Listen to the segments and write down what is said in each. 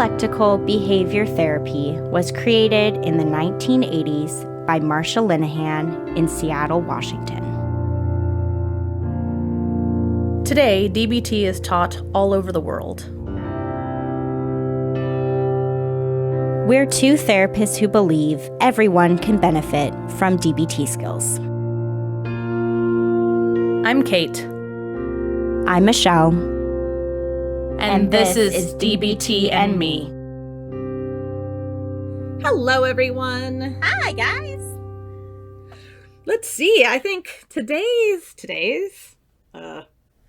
Dialectical behavior therapy was created in the 1980s by Marsha Linehan in Seattle, Washington. Today, DBT is taught all over the world. We're two therapists who believe everyone can benefit from Dbt Skills. I'm Kate. I'm Michelle. And this is Dbt and Me. Hello, everyone. Hi, guys. Let's see. I think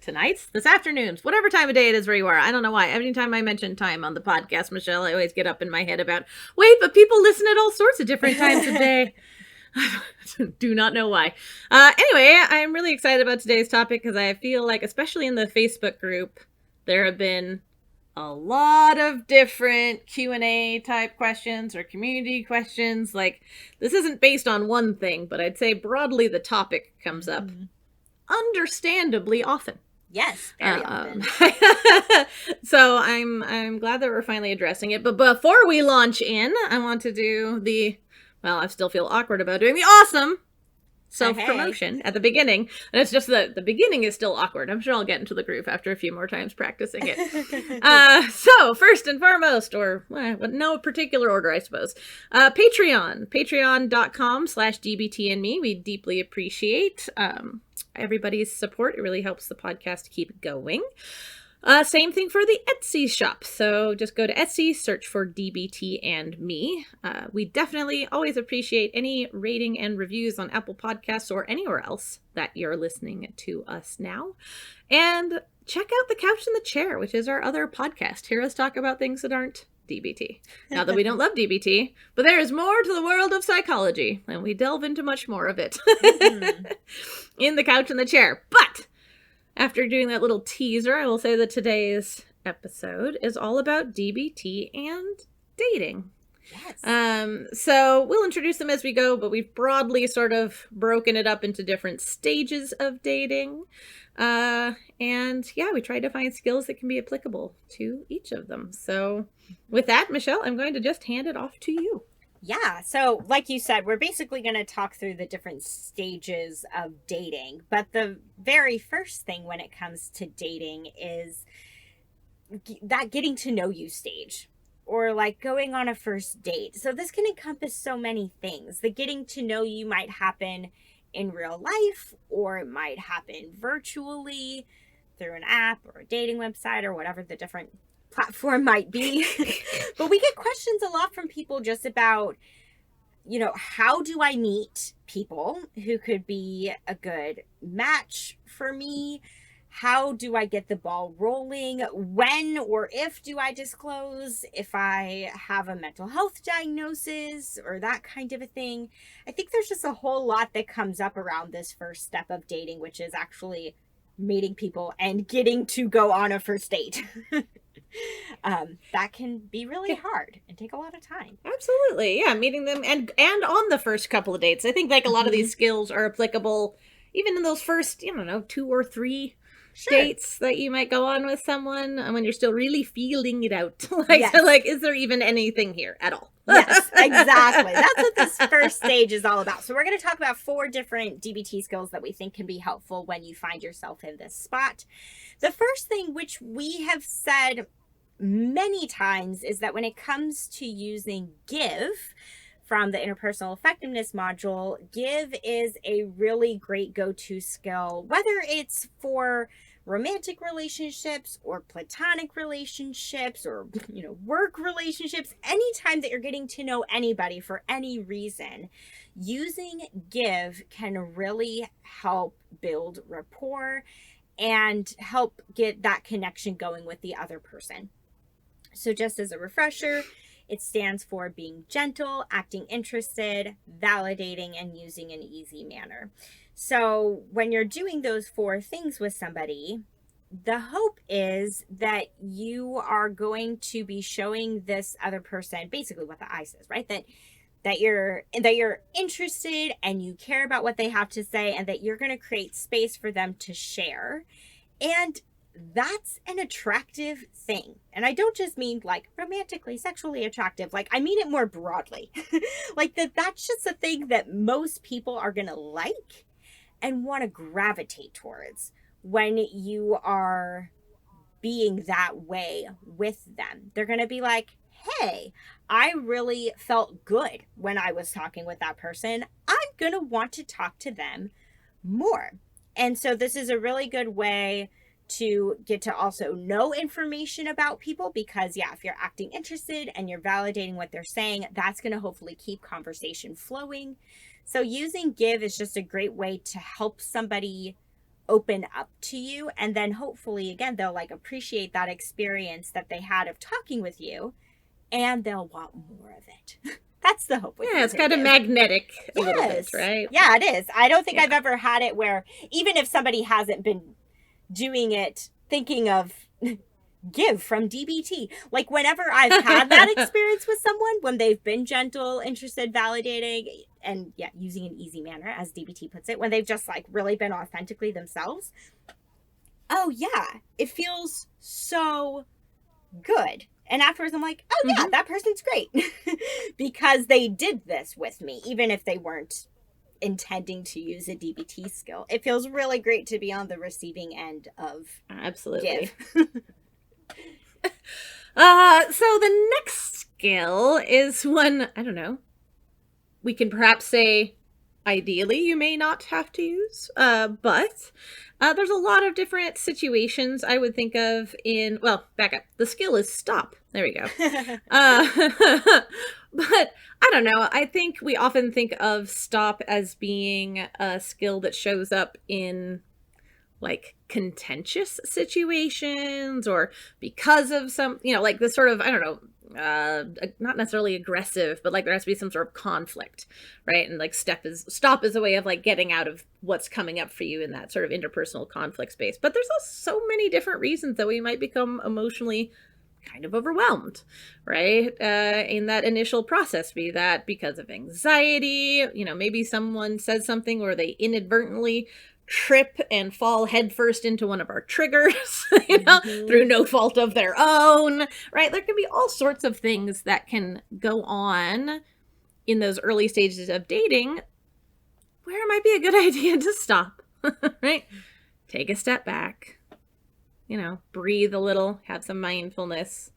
tonight's, this afternoon's, whatever time of day it is where you are. I don't know why. Every time I mention time on the podcast, Michelle, I always get up in my head about, wait, but people listen at all sorts of different times of day. Do not know why. Anyway, I'm really excited about today's topic because I feel like, especially in the Facebook group, there have been a lot of different Q&A type questions or community questions. Like, this isn't based on one thing, but I'd say broadly the topic comes up understandably often. Yes, very often. So I'm glad that we're finally addressing it. But before we launch in, I want to do I still feel awkward about doing the awesome self-promotion at the beginning. And it's just that the beginning is still awkward. I'm sure I'll get into the groove after a few more times practicing it. So first and foremost, or no particular order, I suppose, patreon.com/DBT and me. We deeply appreciate everybody's support. It really helps the podcast keep going. Same thing for the Etsy shop. So just go to Etsy, search for Dbt and me. We definitely always appreciate any rating and reviews on Apple Podcasts or anywhere else that you're listening to us now. And check out The Couch and the Chair, which is our other podcast. Hear us talk about things that aren't DBT. Not that we don't love DBT, but there is more to the world of psychology, and we delve into much more of it in The Couch and the Chair. But after doing that little teaser, I will say that today's episode is all about DBT and dating. Yes. So we'll introduce them as we go, but we've broadly sort of broken it up into different stages of dating. And we try to find skills that can be applicable to each of them. So with that, Michelle, I'm going to just hand it off to you. Yeah, so like you said, we're basically going to talk through the different stages of dating. But the very first thing when it comes to dating is that getting to know you stage, or like going on a first date. So this can encompass so many things. The getting to know you might happen in real life, or it might happen virtually through an app or a dating website or whatever the different platform might be. But we get questions a lot from people just about, how do I meet people who could be a good match for me? How do I get the ball rolling? When or if do I disclose if I have a mental health diagnosis or that kind of a thing? I think there's just a whole lot that comes up around this first step of dating, which is actually meeting people and getting to go on a first date. That can be really hard and take a lot of time. Absolutely. Yeah. Meeting them and on the first couple of dates. I think like a lot of these skills are applicable even in those first, 2 or 3 dates that you might go on with someone when you're still really feeling it out. Is there even anything here at all? Yes, exactly. That's what this first stage is all about. So we're going to talk about 4 different DBT skills that we think can be helpful when you find yourself in this spot. The first thing, which we have said many times, is that when it comes to using give from the interpersonal effectiveness module, give is a really great go-to skill, whether it's for romantic relationships or platonic relationships or, work relationships. Anytime that you're getting to know anybody for any reason, using give can really help build rapport and help get that connection going with the other person. So just as a refresher, it stands for being gentle, acting interested, validating, and using an easy manner. So when you're doing those 4 things with somebody, the hope is that you are going to be showing this other person basically what the I says, right? That you're interested and you care about what they have to say, and that you're going to create space for them to share. And that's an attractive thing. And I don't just mean like romantically, sexually attractive. Like I mean it more broadly. Like that's just a thing that most people are going to like and want to gravitate towards when you are being that way with them. They're going to be like, hey, I really felt good when I was talking with that person. I'm going to want to talk to them more. And so this is a really good way to get to also know information about people because, yeah, if you're acting interested and you're validating what they're saying, that's going to hopefully keep conversation flowing. So using give is just a great way to help somebody open up to you. And then hopefully, again, they'll like appreciate that experience that they had of talking with you and they'll want more of it. That's the hope. Yeah, it's kind of magnetic a little bit, right? Yeah, it is. I don't think I've ever had it where even if somebody hasn't been doing it thinking of give from DBT, like whenever I've had that experience with someone, when they've been gentle, interested, validating, and yeah, using an easy manner, as DBT puts it, when they've just like really been authentically themselves. Oh yeah, it feels so good. And afterwards I'm like, oh yeah, that person's great because they did this with me, even if they weren't intending to use a DBT skill. It feels really great to be on the receiving end of absolutely. Give. So the next skill is one, I don't know, we can perhaps say ideally you may not have to use, but there's a lot of different situations I would think of in, well, back up. The skill is stop. There we go. But I don't know. I think we often think of stop as being a skill that shows up in like contentious situations or because of some, you know, like this sort of, I don't know, not necessarily aggressive, but like there has to be some sort of conflict, right? And like stop is a way of like getting out of what's coming up for you in that sort of interpersonal conflict space. But there's also so many different reasons that we might become emotionally kind of overwhelmed, right? In that initial process, be that because of anxiety, you know, maybe someone says something or they inadvertently trip and fall headfirst into one of our triggers, you know, through no fault of their own, right? There can be all sorts of things that can go on in those early stages of dating where it might be a good idea to stop, right? Take a step back, you know, breathe a little, have some mindfulness,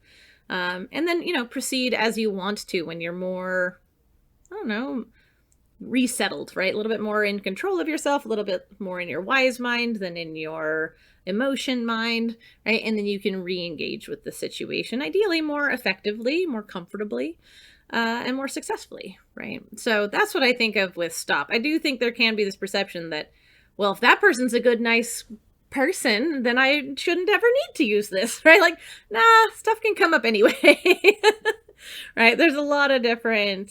and then, you know, proceed as you want to when you're more, I don't know, resettled, right? A little bit more in control of yourself, a little bit more in your wise mind than in your emotion mind, right? And then you can re-engage with the situation, ideally more effectively, more comfortably, and more successfully, right? So that's what I think of with stop. I do think there can be this perception that, well, if that person's a good, nice person, then I shouldn't ever need to use this, right? Like, nah, stuff can come up anyway, right? There's a lot of different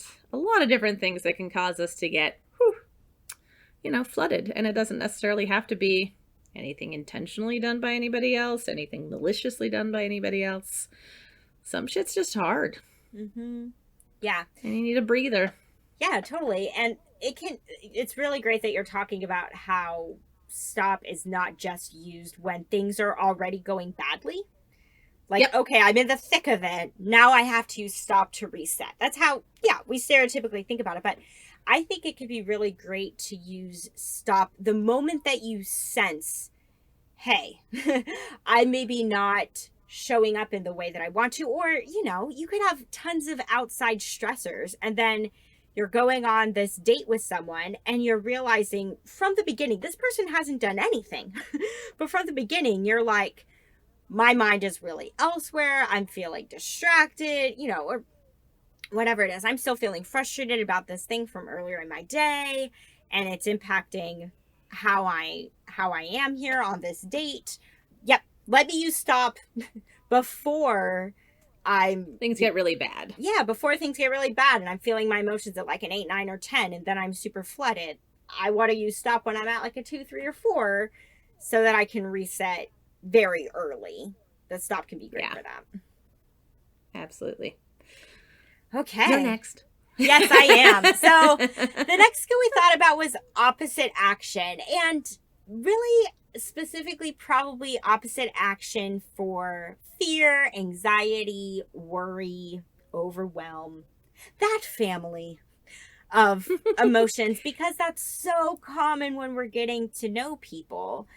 things that can cause us to get, you know, flooded. And it doesn't necessarily have to be anything intentionally done by anybody else, anything maliciously done by anybody else. Some shit's just hard. Yeah. And you need a breather. Yeah, totally. And it's really great that you're talking about how stop is not just used when things are already going badly. Like, okay, I'm in the thick of it. Now I have to use stop to reset. That's how, yeah, we stereotypically think about it. But I think it could be really great to use stop the moment that you sense, hey, I maybe not showing up in the way that I want to. Or, you know, you could have tons of outside stressors and then you're going on this date with someone and you're realizing from the beginning, this person hasn't done anything. But from the beginning, you're like, my mind is really elsewhere. I'm feeling distracted, you know, or whatever it is. I'm still feeling frustrated about this thing from earlier in my day. And it's impacting how I am here on this date. Yep. Let me use stop before things get really bad. Yeah, before things get really bad and I'm feeling my emotions at like an 8, 9, or 10 and then I'm super flooded. I want to use stop when I'm at like a 2, 3, or 4 so that I can reset very early. The stop can be great for that. Absolutely. Okay. You're next. Yes, I am. So the next skill we thought about was opposite action. And really, specifically probably opposite action for fear, anxiety, worry, overwhelm, that family of emotions, because that's so common when we're getting to know people,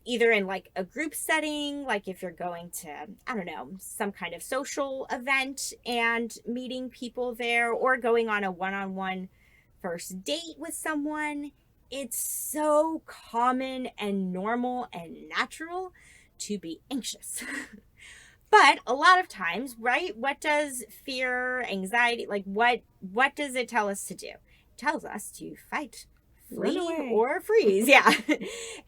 either in like a group setting, like if you're going to, I don't know, some kind of social event and meeting people there, or going on a one-on-one first date with someone. It's so common and normal and natural to be anxious. But a lot of times, right, what does fear, anxiety, like what does it tell us to do? It tells us to fight, flee, or freeze. Yeah.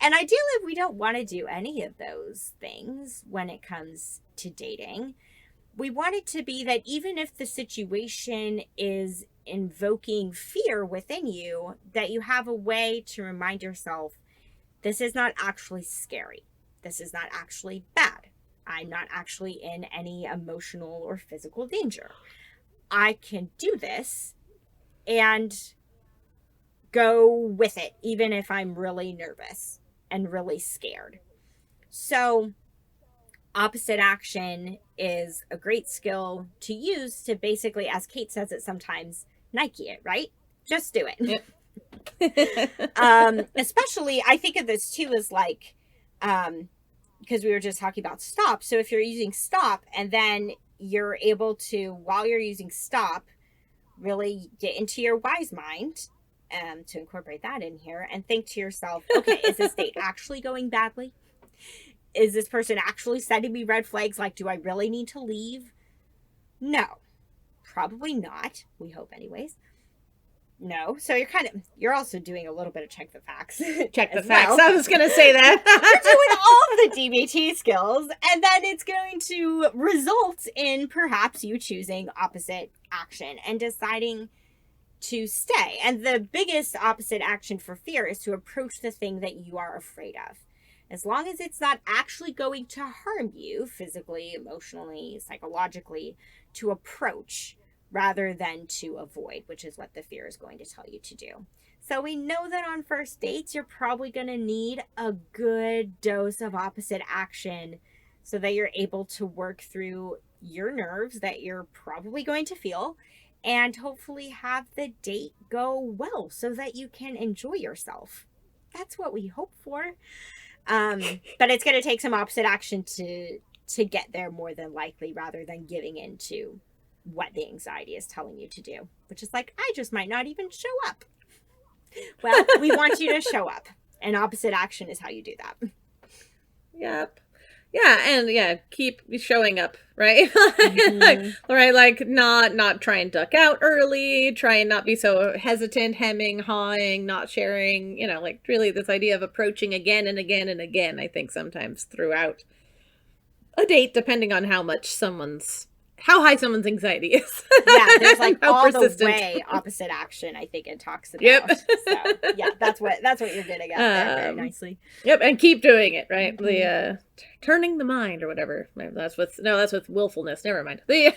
And ideally, we don't want to do any of those things when it comes to dating. We want it to be that even if the situation is invoking fear within you, that you have a way to remind yourself, this is not actually scary. This is not actually bad. I'm not actually in any emotional or physical danger. I can do this and go with it, even if I'm really nervous and really scared. So opposite action is a great skill to use to basically, as Kate says it sometimes, Nike it, right? Just do it. Yep. Especially, I think of this too as like, because we were just talking about stop. So if you're using stop and then you're able to, while you're using stop, really get into your wise mind, to incorporate that in here and think to yourself, okay, is this date actually going badly? Is this person actually sending me red flags? Like, do I really need to leave? No, probably not. We hope anyways. No. So you're also doing a little bit of check the facts. Check the facts. Well. I was going to say that. You're doing all of the DBT skills, and then it's going to result in perhaps you choosing opposite action and deciding to stay. And the biggest opposite action for fear is to approach the thing that you are afraid of. As long as it's not actually going to harm you physically, emotionally, psychologically, to approach rather than to avoid, which is what the fear is going to tell you to do. So we know that on first dates, you're probably going to need a good dose of opposite action so that you're able to work through your nerves that you're probably going to feel and hopefully have the date go well so that you can enjoy yourself. That's what we hope for. But it's going to take some opposite action to get there more than likely, rather than giving in to what the anxiety is telling you to do, which is like, I just might not even show up. Well, we want you to show up, and opposite action is how you do that. Yep. Yeah, and keep showing up, right? Mm-hmm. Right, like not try and duck out early, try and not be so hesitant, hemming, hawing, not sharing, like really this idea of approaching again and again and again, I think sometimes throughout a date, depending on how high someone's anxiety is. Yeah, there's like all persistent. The way opposite action, I think it talks about. Yep. So yeah, that's what you're getting at there very nicely. Yep, and keep doing it, right? Mm-hmm. The turning the mind or whatever. That's with willfulness. Never mind. We're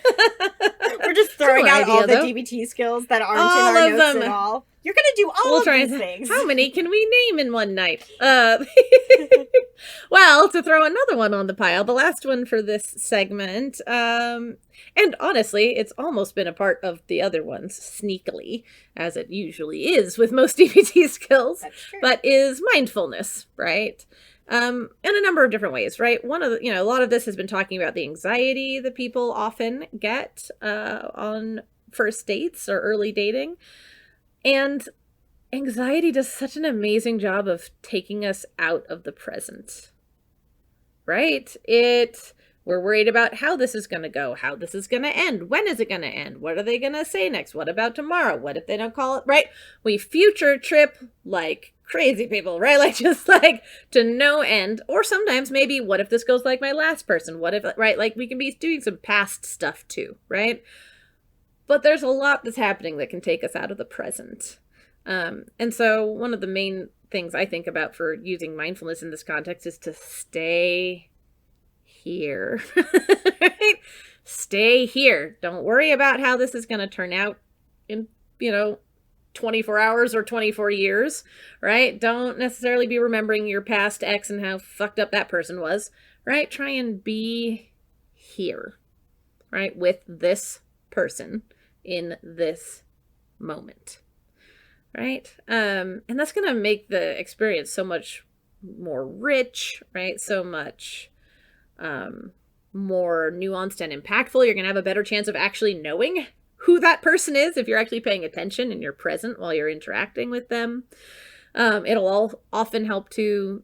just throwing out all the DBT skills that aren't all in our notes them. At all. You're going to do all of these things. How many can we name in one night? Well, to throw another one on the pile, the last one for this segment, and honestly, it's almost been a part of the other ones, sneakily, as it usually is with most DBT skills, but is mindfulness, right? In a number of different ways, right? One of the, a lot of this has been talking about the anxiety that people often get on first dates or early dating. And anxiety does such an amazing job of taking us out of the present, right? We're worried about how this is going to go, how this is going to end. When is it going to end? What are they going to say next? What about tomorrow? What if they don't call it, right? We future trip like crazy people, right? Like just like to no end. Or sometimes maybe, what if this goes like my last person? What if, right? Like we can be doing some past stuff too, right? But there's a lot that's happening that can take us out of the present. And so one of the main things I think about for using mindfulness in this context is to stay here, right? Stay here. Don't worry about how this is going to turn out in, 24 hours or 24 years, right? Don't necessarily be remembering your past ex and how fucked up that person was, right? Try and be here, right? With this person in this moment, right? And that's going to make the experience so much more rich, right? So much more nuanced and impactful. You're going to have a better chance of actually knowing who that person is if you're actually paying attention and you're present while you're interacting with them. It'll all often help to,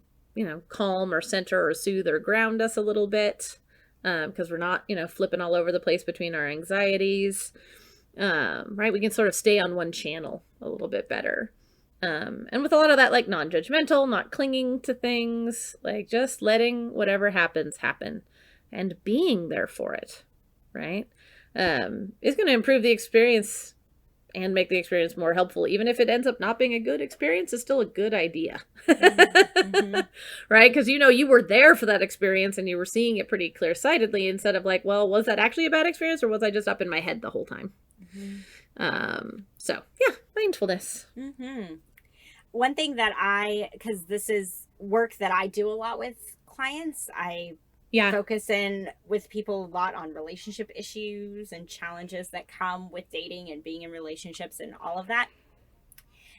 calm or center or soothe or ground us a little bit, because we're not, flipping all over the place between our anxieties. Right? We can sort of stay on one channel a little bit better. And with a lot of that, like non-judgmental, not clinging to things, like just letting whatever happens happen and being there for it, right? Is going to improve the experience and make the experience more helpful. Even if it ends up not being a good experience, it's still a good idea, mm-hmm. Right? Because, you were there for that experience and you were seeing it pretty clear-sightedly instead of like, well, was that actually a bad experience or was I just up in my head the whole time? Mm-hmm. So yeah, mindfulness. Mm-hmm. One thing that because this is work that I do a lot with clients, I focus in with people a lot on relationship issues and challenges that come with dating and being in relationships and all of that.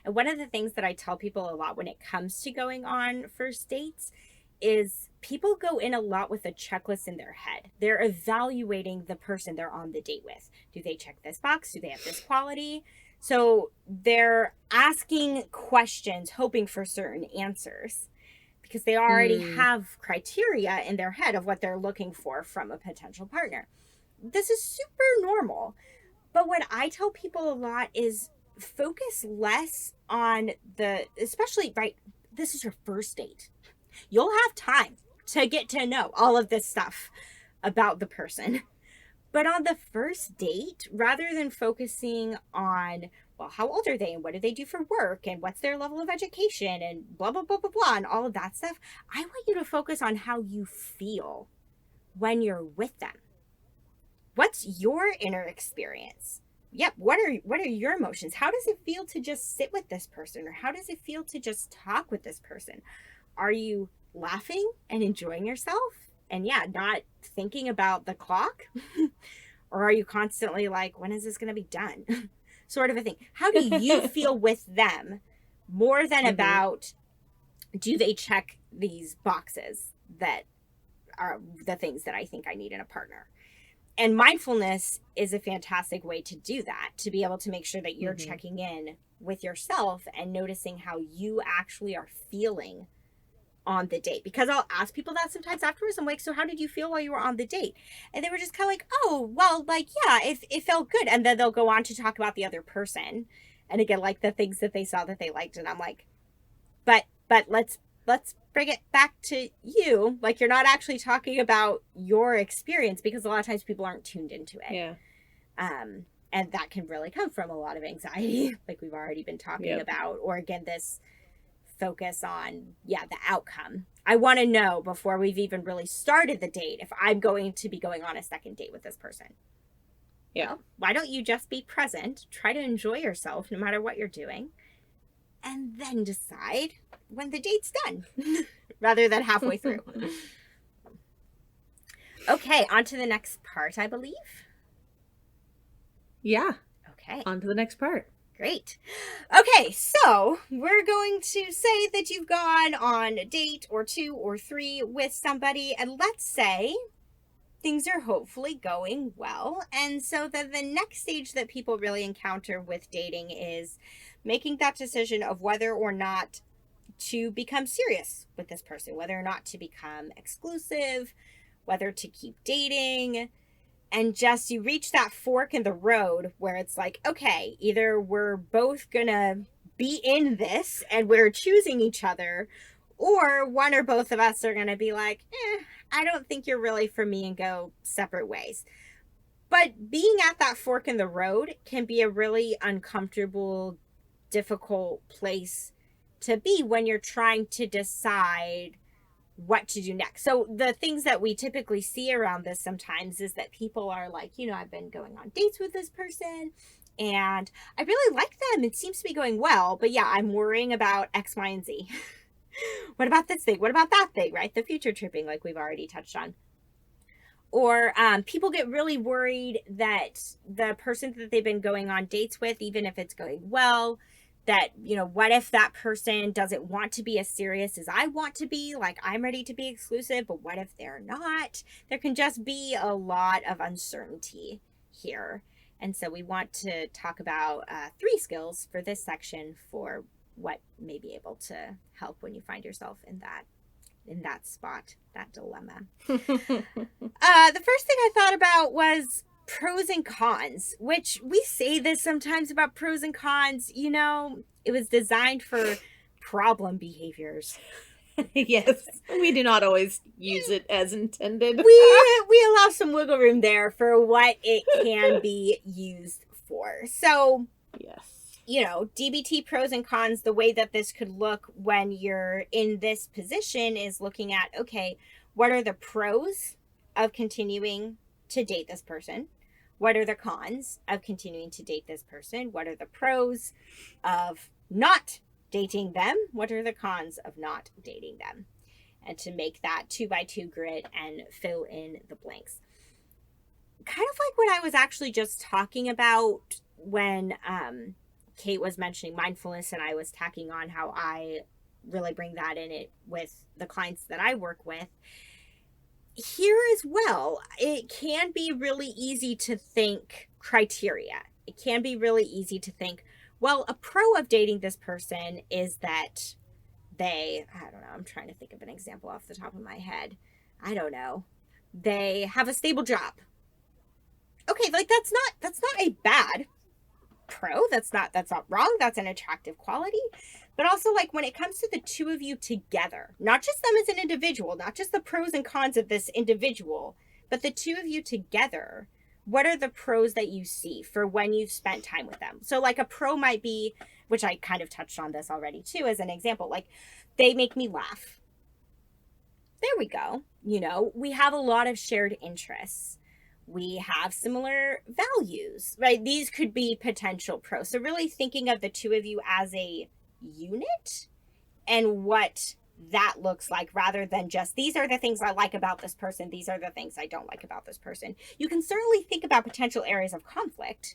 And one of the things that I tell people a lot when it comes to going on first dates is people go in a lot with a checklist in their head. They're evaluating the person they're on the date with. Do they check this box? Do they have this quality? So they're asking questions, hoping for certain answers, because they already have criteria in their head of what they're looking for from a potential partner. This is super normal. But what I tell people a lot is focus less on especially, right, this is your first date. You'll have time to get to know all of this stuff about the person. But on the first date, rather than focusing on, well, how old are they and what do they do for work and what's their level of education and blah, blah, blah, blah, blah, and all of that stuff, I want you to focus on how you feel when you're with them. What's your inner experience? Yep. What are your emotions? How does it feel to just sit with this person? Or how does it feel to just talk with this person? Are you laughing and enjoying yourself? And not thinking about the clock? Or are you constantly like, when is this going to be done? Sort of a thing. How do you feel with them more than about, do they check these boxes that are the things that I think I need in a partner? And mindfulness is a fantastic way to do that, to be able to make sure that you're checking in with yourself and noticing how you actually are feeling on the date. Because I'll ask people that sometimes afterwards. I'm like, so how did you feel while you were on the date? And they were just kind of like, oh, well, like, yeah, it felt good. And then they'll go on to talk about the other person. And again, like the things that they saw that they liked. And I'm like, but let's bring it back to you. Like, you're not actually talking about your experience, because a lot of times people aren't tuned into it. Yeah. And that can really come from a lot of anxiety, like we've already been talking about, or again, this focus on, the outcome. I want to know before we've even really started the date if I'm going to be going on a second date with this person. Yeah. Well, why don't you just be present, try to enjoy yourself no matter what you're doing, and then decide when the date's done rather than halfway through. Okay, on to the next part, I believe. Yeah. Okay. On to the next part. Great. Okay, so we're going to say that you've gone on a date or 2 or 3 with somebody, and let's say things are hopefully going well. And so then the next stage that people really encounter with dating is making that decision of whether or not to become serious with this person, whether or not to become exclusive, whether to keep dating. And just, you reach that fork in the road where it's like, okay, either we're both gonna be in this and we're choosing each other, or one or both of us are gonna be like, I don't think you're really for me, and go separate ways. But being at that fork in the road can be a really uncomfortable, difficult place to be when you're trying to decide what to do next. So the things that we typically see around this sometimes is that people are like, I've been going on dates with this person and I really like them. It seems to be going well, but yeah, I'm worrying about X, Y, and Z. What about this thing? What about that thing, right? The future tripping, like we've already touched on. Or people get really worried that the person that they've been going on dates with, even if it's going well, that, you know, what if that person doesn't want to be as serious as I want to be? Like, I'm ready to be exclusive, but what if they're not? There can just be a lot of uncertainty here. And so we want to talk about 3 skills for this section for what may be able to help when you find yourself in that spot, that dilemma. The first thing I thought about was pros and cons, which we say this sometimes about pros and cons. You know, it was designed for problem behaviors. Yes, we do not always use it as intended. We allow some wiggle room there for what it can be used for. So, yes, you know, DBT pros and cons, the way that this could look when you're in this position is looking at, okay, what are the pros of continuing to date this person? What are the cons of continuing to date this person? What are the pros of not dating them? What are the cons of not dating them? And to make that 2x2 grid and fill in the blanks. Kind of like what I was actually just talking about when Kate was mentioning mindfulness, and I was tacking on how I really bring that in it with the clients that I work with. Here as well, it can be really easy to think criteria. It can be really easy to think, well, a pro of dating this person is that they, I don't know, I'm trying to think of an example off the top of my head. I don't know. They have a stable job. Okay, like that's not a bad pro. That's not wrong. That's an attractive quality. But also, like, when it comes to the two of you together, not just them as an individual, not just the pros and cons of this individual, but the two of you together, what are the pros that you see for when you've spent time with them? So, like, a pro might be, which I kind of touched on this already too, as an example, like, they make me laugh. There we go. You know, we have a lot of shared interests. We have similar values, right? These could be potential pros. So really thinking of the two of you as a unit and what that looks like, rather than just, these are the things I like about this person, these are the things I don't like about this person. You can certainly think about potential areas of conflict,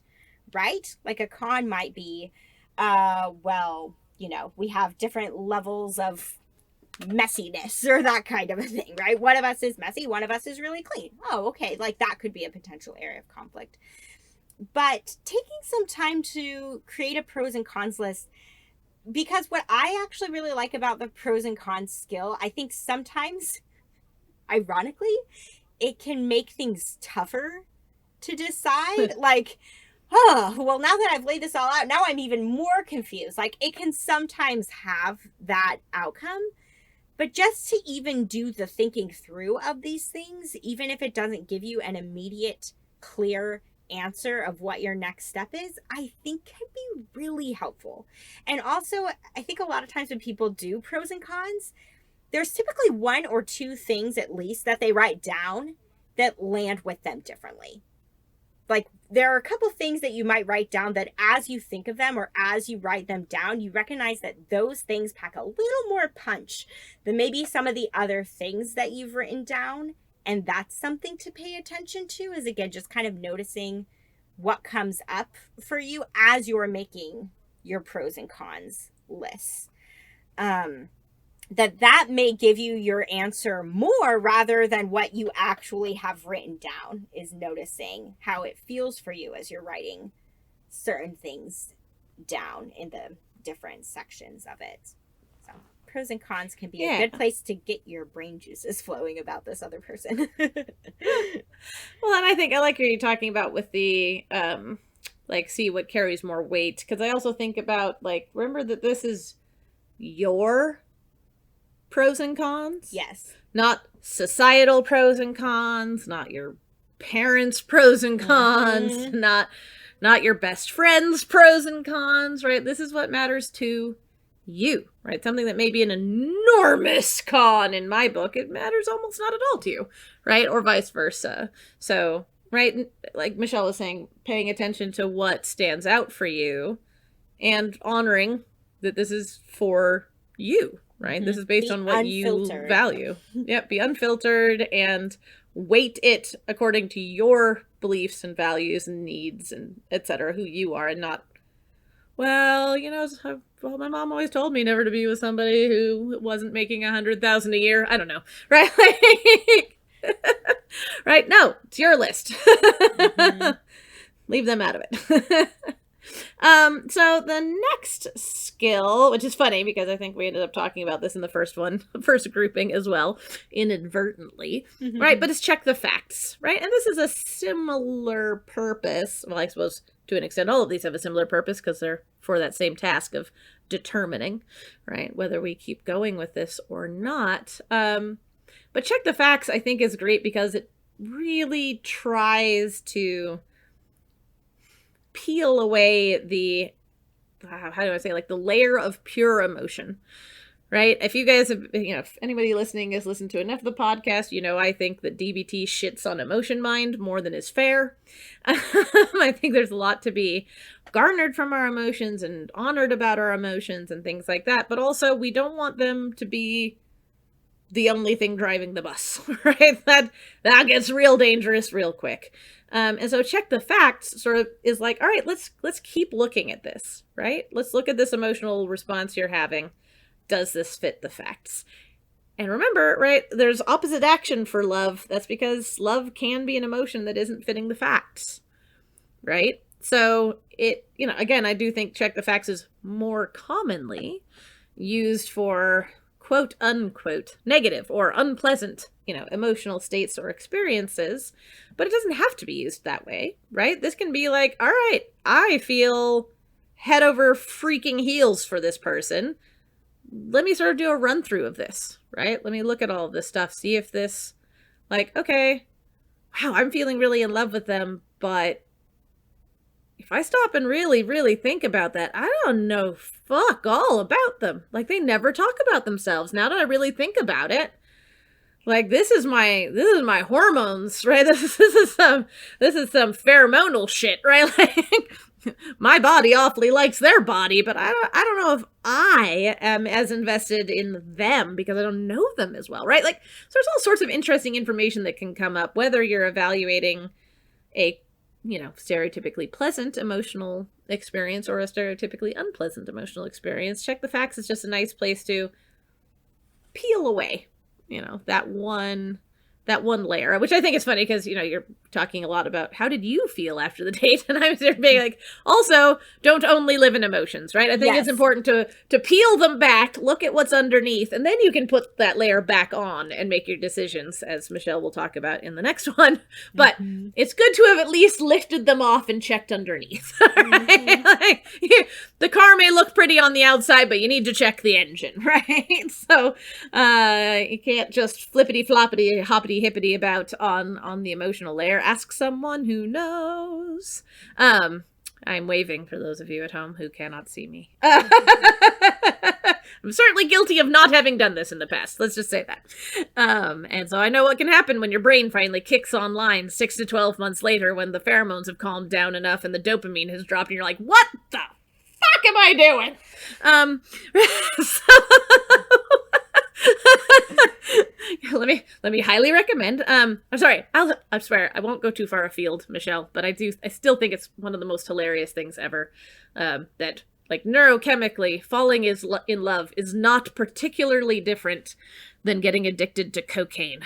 right? Like a con might be, well, you know, we have different levels of messiness or that kind of a thing, right? One of us is messy, one of us is really clean. Oh, okay, like that could be a potential area of conflict. But taking some time to create a pros and cons list, because what I actually really like about the pros and cons skill, I think sometimes, ironically, it can make things tougher to decide. Like, oh, well, now that I've laid this all out, now I'm even more confused. Like, it can sometimes have that outcome. But just to even do the thinking through of these things, even if it doesn't give you an immediate, clear answer of what your next step is, I think can be really helpful. And also, I think a lot of times when people do pros and cons, there's typically 1 or 2 things at least that they write down that land with them differently. Like, there are a couple things that you might write down that as you think of them or as you write them down, you recognize that those things pack a little more punch than maybe some of the other things that you've written down. And that's something to pay attention to, is again, just kind of noticing what comes up for you as you're making your pros and cons lists. That may give you your answer more rather than what you actually have written down, is noticing how it feels for you as you're writing certain things down in the different sections of it. So pros and cons can be a good place to get your brain juices flowing about this other person. Well, and I think I like what you're talking about with the, like, see what carries more weight. Because I also think about, like, remember that this is your pros and cons. Yes. Not societal pros and cons, not your parents' pros and cons, not your best friend's pros and cons, right? This is what matters to you, right? Something that may be an enormous con in my book, it matters almost not at all to you, right? Or vice versa. So right? Like Michelle was saying, paying attention to what stands out for you and honoring that this is for you, right? This is based on what you value. Yep, be unfiltered and weight it according to your beliefs and values and needs and etc., who you are, and not, well, my mom always told me never to be with somebody who wasn't making $100,000 a year. I don't know, right? Right? No, it's your list. Leave them out of it. So the next skill, which is funny because I think we ended up talking about this in the first grouping as well, inadvertently, right? But it's check the facts, right? And this is a similar purpose. Well, I suppose to an extent, all of these have a similar purpose because they're for that same task of determining, right, whether we keep going with this or not. But check the facts, I think, is great because it really tries to peel away the, how do I say, like the layer of pure emotion, right? If you guys have, if anybody listening has listened to enough of the podcast, I think that DBT shits on emotion mind more than is fair. I think there's a lot to be garnered from our emotions and honored about our emotions and things like that. But also we don't want them to be the only thing driving the bus, right? That gets real dangerous real quick. And so check the facts sort of is like, all right, let's keep looking at this, right? Let's look at this emotional response you're having. Does this fit the facts? And remember, right, there's opposite action for love. That's because love can be an emotion that isn't fitting the facts, right? So it, again, I do think check the facts is more commonly used for quote unquote negative or unpleasant, emotional states or experiences, but it doesn't have to be used that way, right? This can be like, all right, I feel head over freaking heels for this person. Let me sort of do a run through of this, right? Let me look at all of this stuff, see if this, like, okay, wow, I'm feeling really in love with them, but if I stop and really, really think about that, I don't know fuck all about them. Like, they never talk about themselves. Now that I really think about it, like, this is my hormones, right? This is some pheromonal shit, right? Like, my body awfully likes their body, but I don't know if I am as invested in them because I don't know them as well, right? Like, so there's all sorts of interesting information that can come up, whether you're evaluating a stereotypically pleasant emotional experience or a stereotypically unpleasant emotional experience. Check the facts is just a nice place to peel away, that one layer, which I think is funny because, you're talking a lot about how did you feel after the date? And I was there being like, also, don't only live in emotions, right? I think it's important to peel them back, look at what's underneath, and then you can put that layer back on and make your decisions, as Michelle will talk about in the next one. But it's good to have at least lifted them off and checked underneath. Right? Like, the car may look pretty on the outside, but you need to check the engine, right? So you can't just flippity floppity hoppity hippity about on the emotional layer. Ask someone who knows. I'm waving for those of you at home who cannot see me. I'm certainly guilty of not having done this in the past. Let's just say that. And so I know what can happen when your brain finally kicks online 6 to 12 months later when the pheromones have calmed down enough and the dopamine has dropped and you're like, what the fuck am I doing? Let me highly recommend. I'm sorry. I swear I won't go too far afield, Michelle, but I still think it's one of the most hilarious things ever. That, like, neurochemically, falling in love is not particularly different than getting addicted to cocaine.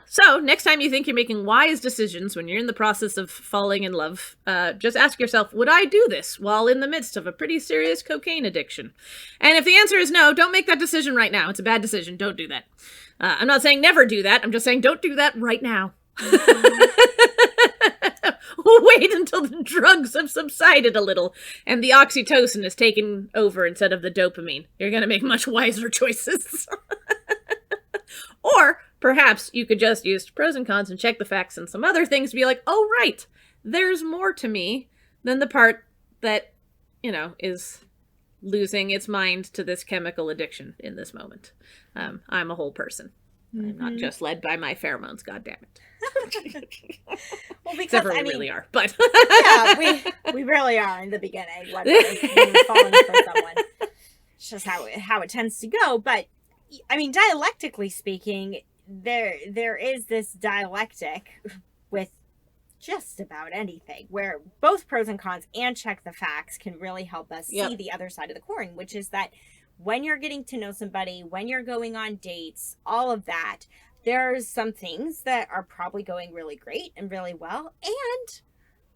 So next time you think you're making wise decisions when you're in the process of falling in love, just ask yourself, would I do this while in the midst of a pretty serious cocaine addiction? And if the answer is no, don't make that decision right now. It's a bad decision. Don't do that. I'm not saying never do that. I'm just saying don't do that right now. Wait until the drugs have subsided a little and the oxytocin is taken over instead of the dopamine. You're going to make much wiser choices. Or perhaps you could just use pros and cons and check the facts and some other things to be like, oh, right, there's more to me than the part that, is losing its mind to this chemical addiction in this moment. I'm a whole person. I'm not just led by my pheromones, God damn it. Well, because Except for we really are, but yeah, we really are in the beginning when we're falling for someone. It's just how it tends to go. But I mean, dialectically speaking, there is this dialectic with just about anything where both pros and cons and check the facts can really help us see the other side of the coin, which is that when you're getting to know somebody, when you're going on dates, all of that, there's some things that are probably going really great and really well, and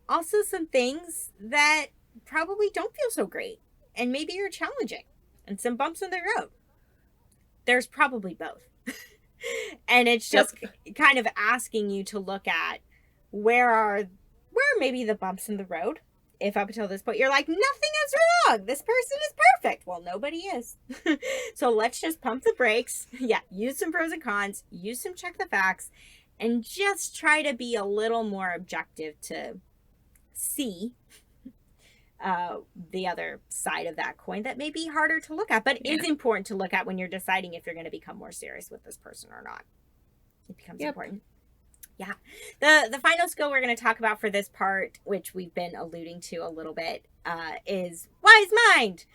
also some things that probably don't feel so great and maybe are challenging and some bumps in the road. There's probably both. And it's just kind of asking you to look at where maybe the bumps in the road. If up until this point you're like, nothing is wrong, this person is perfect. Well, nobody is. So let's just pump the brakes. Yeah, use some pros and cons, use some check the facts, and just try to be a little more objective to see the other side of that coin that may be harder to look at, but is important to look at when you're deciding if you're going to become more serious with this person or not. It becomes important. Yeah. The final skill we're going to talk about for this part, which we've been alluding to a little bit, is wise mind.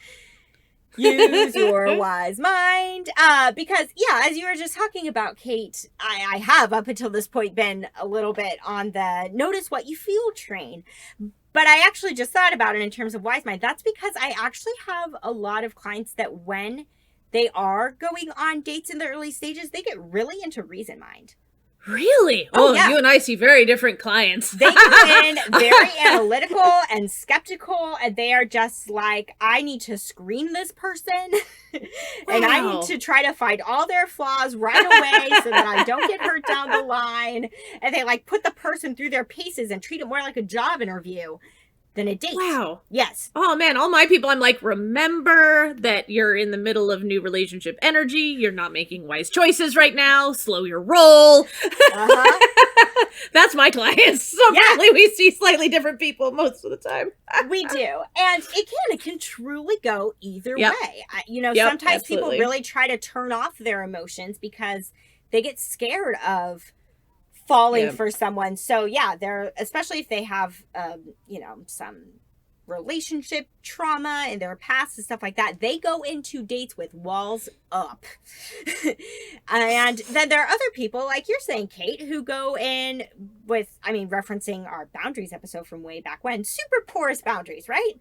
Use your wise mind. Because, as you were just talking about, Kate, I have up until this point been a little bit on the notice what you feel train. But I actually just thought about it in terms of wise mind. That's because I actually have a lot of clients that when they are going on dates in the early stages, they get really into reason mind. Really? Oh, you and I see very different clients. They go in very analytical and skeptical, and they are just like, I need to screen this person, and I need to try to find all their flaws right away so that I don't get hurt down the line. And they like put the person through their paces and treat it more like a job interview than a date. Wow. Yes. Oh man, all my people, I'm like, remember that you're in the middle of new relationship energy. You're not making wise choices right now. Slow your roll. That's my clients. So apparently we see slightly different people most of the time. We do. And it can truly go either way. Sometimes people really try to turn off their emotions because they get scared of falling for someone. So they're, especially if they have some relationship trauma in their past and stuff like that, they go into dates with walls up. And then there are other people, like you're saying, Kate, who go in with, referencing our boundaries episode from way back when, super porous boundaries, right?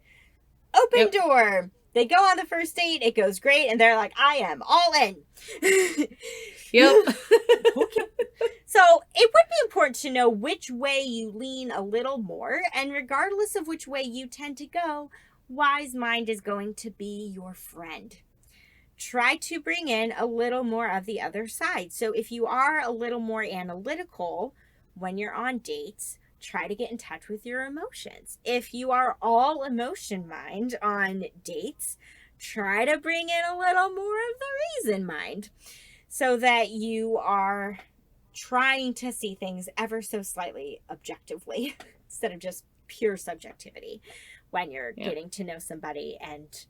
Open door. They go on the first date, it goes great, and they're like, I am all in. Okay. So it would be important to know which way you lean a little more, and regardless of which way you tend to go, wise mind is going to be your friend. Try to bring in a little more of the other side. So if you are a little more analytical when you're on dates, try to get in touch with your emotions. If you are all emotion mind on dates, try to bring in a little more of the reason mind so that you are trying to see things ever so slightly objectively instead of just pure subjectivity when you're getting to know somebody and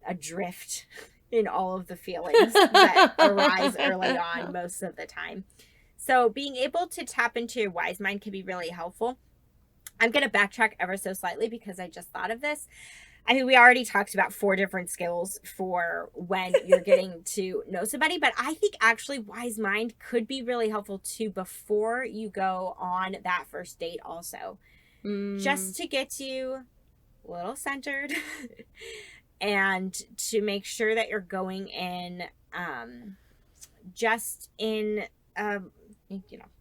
adrift in all of the feelings that arise early on most of the time. So being able to tap into your wise mind can be really helpful. I'm going to backtrack ever so slightly because I just thought of this. We already talked about 4 different skills for when you're getting to know somebody, but I think actually wise mind could be really helpful too before you go on that first date also. Just to get you a little centered and to make sure that you're going in just in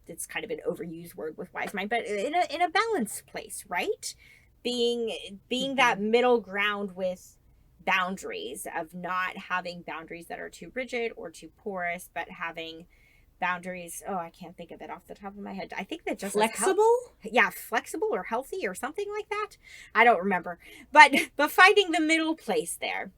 it's kind of an overused word with wise mind, but in a balanced place, right? Being that middle ground with boundaries, of not having boundaries that are too rigid or too porous, but having boundaries. Oh, I can't think of it off the top of my head. I think that just flexible. Flexible or healthy or something like that. I don't remember, but finding the middle place there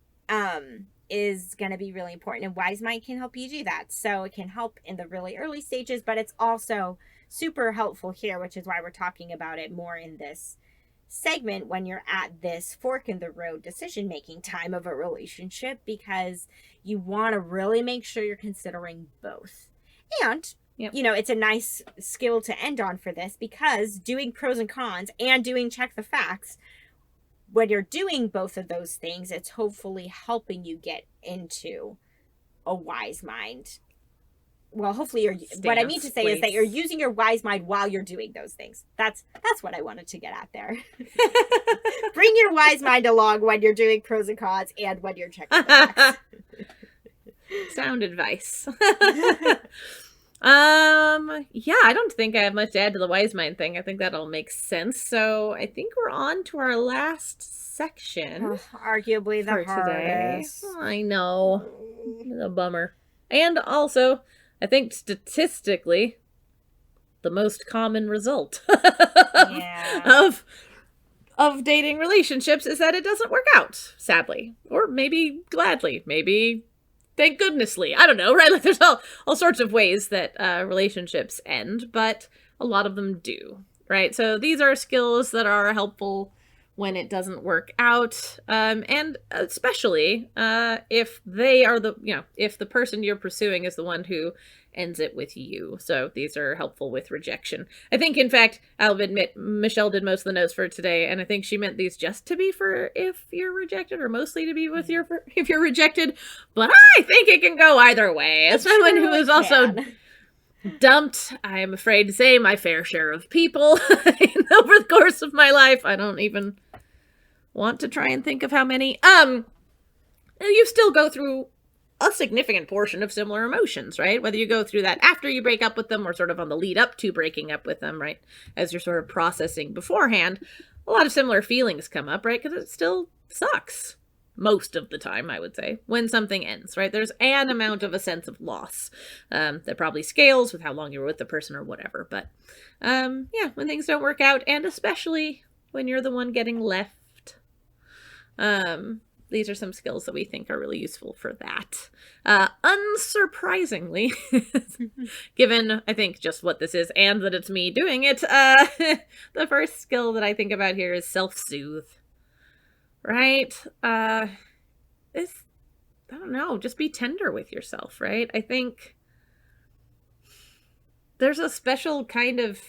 is going to be really important, and wise mind can help you do that. So it can help in the really early stages, but it's also super helpful here, which is why we're talking about it more in this segment when you're at this fork in the road decision making time of a relationship, because you want to really make sure you're considering both. And, it's a nice skill to end on for this, because doing pros and cons and doing check the facts, when you're doing both of those things, it's hopefully helping you get into a wise mind. Well, hopefully what I mean to say is that you're using your wise mind while you're doing those things. That's what I wanted to get at there. Bring your wise mind along when you're doing pros and cons and when you're checking the facts. Sound advice. I don't think I have much to add to the wise mind thing. I think that all makes sense. So I think we're on to our last section. Arguably the hardest. Today. I know. A bummer. And also, I think statistically, the most common result of dating relationships is that it doesn't work out, sadly. Or maybe gladly. Maybe thank goodnessly. I don't know, right? Like there's all sorts of ways that relationships end, but a lot of them do, right? So these are skills that are helpful when it doesn't work out, and especially if they are if the person you're pursuing is the one who ends it with you. So these are helpful with rejection. I think, in fact, I'll admit, Michelle did most of the notes for today, and I think she meant these just to be for if you're rejected, or mostly to be with if you're rejected. But I think it can go either way. As someone who is also dumped, I am afraid to say, my fair share of people over the course of my life. I don't even want to try and think of how many. You still go through a significant portion of similar emotions, right? Whether you go through that after you break up with them or sort of on the lead up to breaking up with them, right? As you're sort of processing beforehand, a lot of similar feelings come up, right? Because it still sucks most of the time, I would say, when something ends, right? There's an amount of a sense of loss that probably scales with how long you were with the person or whatever. But when things don't work out, and especially when you're the one getting left, these are some skills that we think are really useful for that. Unsurprisingly, given, I think, just what this is and that it's me doing it, the first skill that I think about here is self-soothe, right? I don't know, just be tender with yourself, right? I think there's a special kind of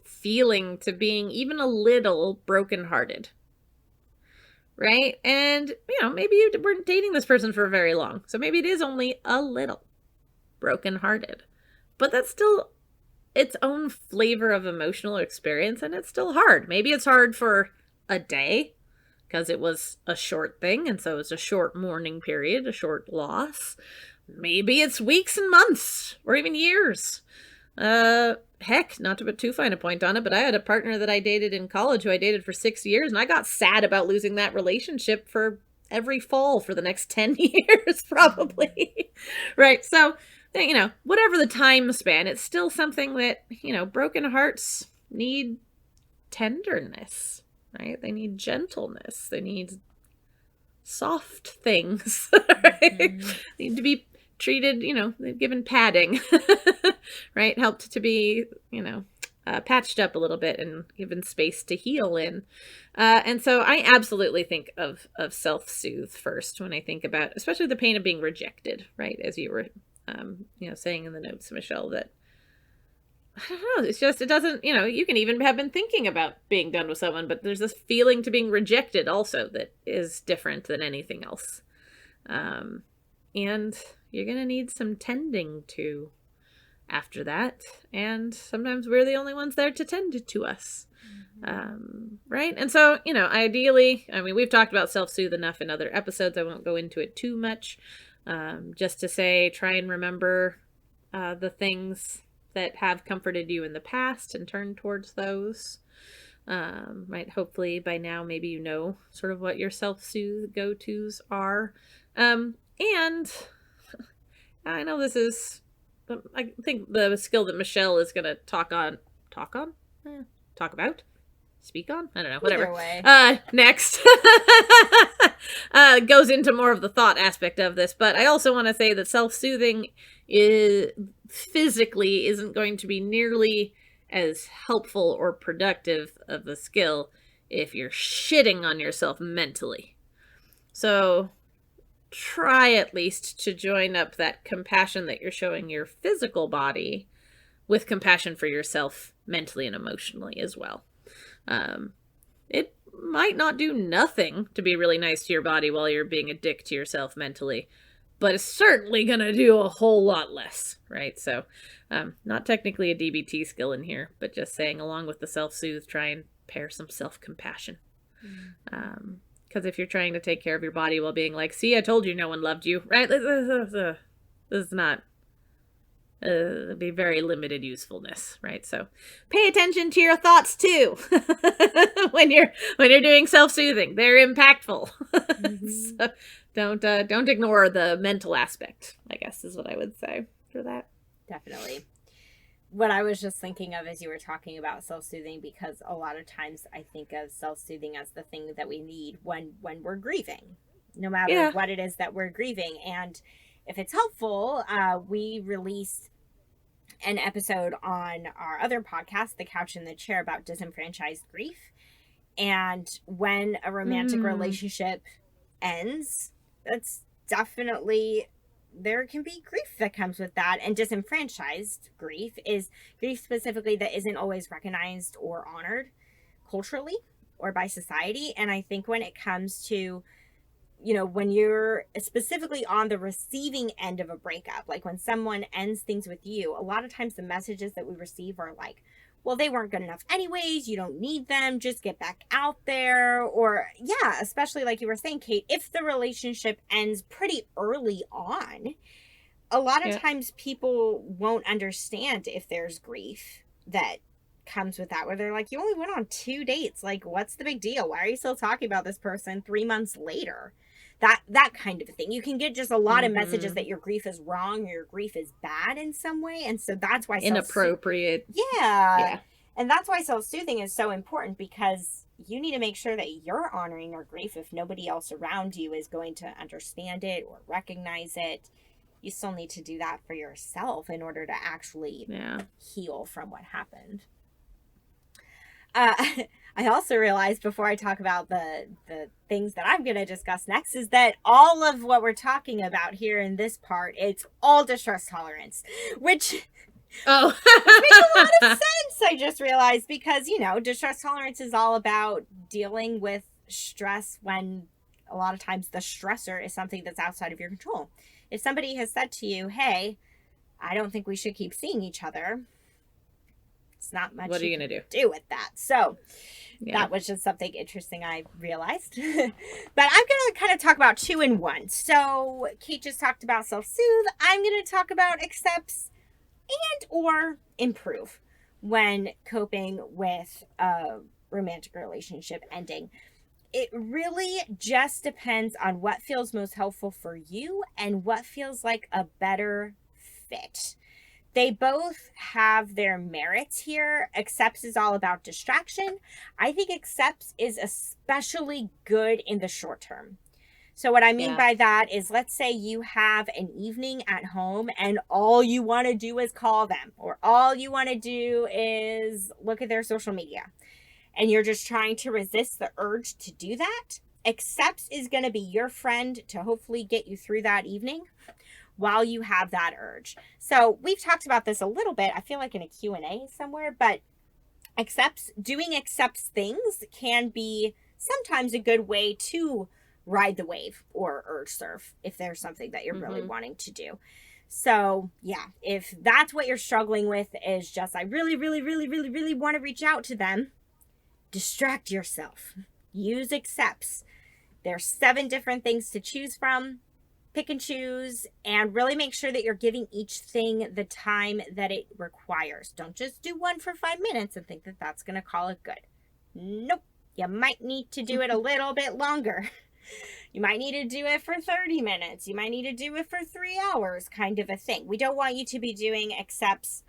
feeling to being even a little brokenhearted. Right? And, maybe you weren't dating this person for very long. So maybe it is only a little brokenhearted. But that's still its own flavor of emotional experience, and it's still hard. Maybe it's hard for a day because it was a short thing, and so it's a short mourning period, a short loss. Maybe it's weeks and months, or even years. Heck, not to put too fine a point on it, but I had a partner that I dated in college who I dated for 6 years, and I got sad about losing that relationship for every fall for the next 10 years, probably. Right? So, whatever the time span, it's still something that, broken hearts need tenderness, right? They need gentleness. They need soft things, right? They need to be treated, given padding, right? Helped to be, patched up a little bit and given space to heal in. And so I absolutely think of self-soothe first when I think about, especially the pain of being rejected, right? As you were, saying in the notes, Michelle, that, I don't know, it's just, it doesn't, you can even have been thinking about being done with someone, but there's this feeling to being rejected also that is different than anything else. And you're going to need some tending to after that. And sometimes we're the only ones there to tend to us. Right? And so, ideally, we've talked about self-soothe enough in other episodes. I won't go into it too much. Just to say, try and remember the things that have comforted you in the past and turn towards those. Right? Hopefully by now, maybe you know sort of what your self-soothe go-tos are. And I know this is, I think the skill that Michelle is going to speak on? I don't know, whatever. Either way. Next. Goes into more of the thought aspect of this, but I also want to say that self-soothing physically isn't going to be nearly as helpful or productive of a skill if you're shitting on yourself mentally. So try at least to join up that compassion that you're showing your physical body with compassion for yourself mentally and emotionally as well. It might not do nothing to be really nice to your body while you're being a dick to yourself mentally, but it's certainly going to do a whole lot less, right? So, not technically a DBT skill in here, but just saying along with the self-soothe, try and pair some self-compassion. Because if you're trying to take care of your body while being like, see, I told you no one loved you, right? This is not be very limited usefulness, right? So pay attention to your thoughts too when you're doing self-soothing. They're impactful. So don't ignore the mental aspect, I guess is what I would say for that. Definitely. What I was just thinking of as you were talking about self-soothing, because a lot of times I think of self-soothing as the thing that we need when we're grieving, no matter what it is that we're grieving. And if it's helpful, we released an episode on our other podcast, The Couch and the Chair, about disenfranchised grief. And when a romantic relationship ends, that's definitely, there can be grief that comes with that. And disenfranchised grief is grief specifically that isn't always recognized or honored culturally or by society. And I think when it comes to, when you're specifically on the receiving end of a breakup, like when someone ends things with you, a lot of times the messages that we receive are like, well, they weren't good enough anyways, you don't need them, just get back out there. Or especially like you were saying, Kate, if the relationship ends pretty early on, a lot of times people won't understand if there's grief that comes with that, where they're like, you only went on 2 dates, like what's the big deal, why are you still talking about this person 3 months later? That kind of thing. You can get just a lot of messages that your grief is wrong or your grief is bad in some way. And so that's why inappropriate. Yeah. And that's why self-soothing is so important, because you need to make sure that you're honoring your grief. If nobody else around you is going to understand it or recognize it, you still need to do that for yourself in order to actually heal from what happened. I also realized before I talk about the things that I'm going to discuss next is that all of what we're talking about here in this part, it's all distress tolerance, which makes a lot of sense, I just realized, because, distress tolerance is all about dealing with stress when a lot of times the stressor is something that's outside of your control. If somebody has said to you, hey, I don't think we should keep seeing each other, it's not much what are you going to do with that. So that was just something interesting I realized. But I'm going to kind of talk about 2 in 1. So Kate just talked about self-soothe. I'm going to talk about accepts and or improve when coping with a romantic relationship ending. It really just depends on what feels most helpful for you and what feels like a better fit. They both have their merits here. Accepts is all about distraction. I think accepts is especially good in the short term. So what I mean by that is, let's say you have an evening at home and all you want to do is call them, or all you want to do is look at their social media, and you're just trying to resist the urge to do that. Accepts is going to be your friend to hopefully get you through that evening while you have that urge. So we've talked about this a little bit, I feel like in a Q&A somewhere, but doing accepts things can be sometimes a good way to ride the wave or urge surf if there's something that you're really wanting to do. So if that's what you're struggling with, is just, I really, really, really, really, really want to reach out to them, distract yourself. Use accepts. There's 7 different things to choose from. Pick and choose, and really make sure that you're giving each thing the time that it requires. Don't just do one for 5 minutes and think that that's going to call it good. Nope. You might need to do it a little bit longer. You might need to do it for 30 minutes. You might need to do it for 3 hours, kind of a thing. We don't want you to be doing accepts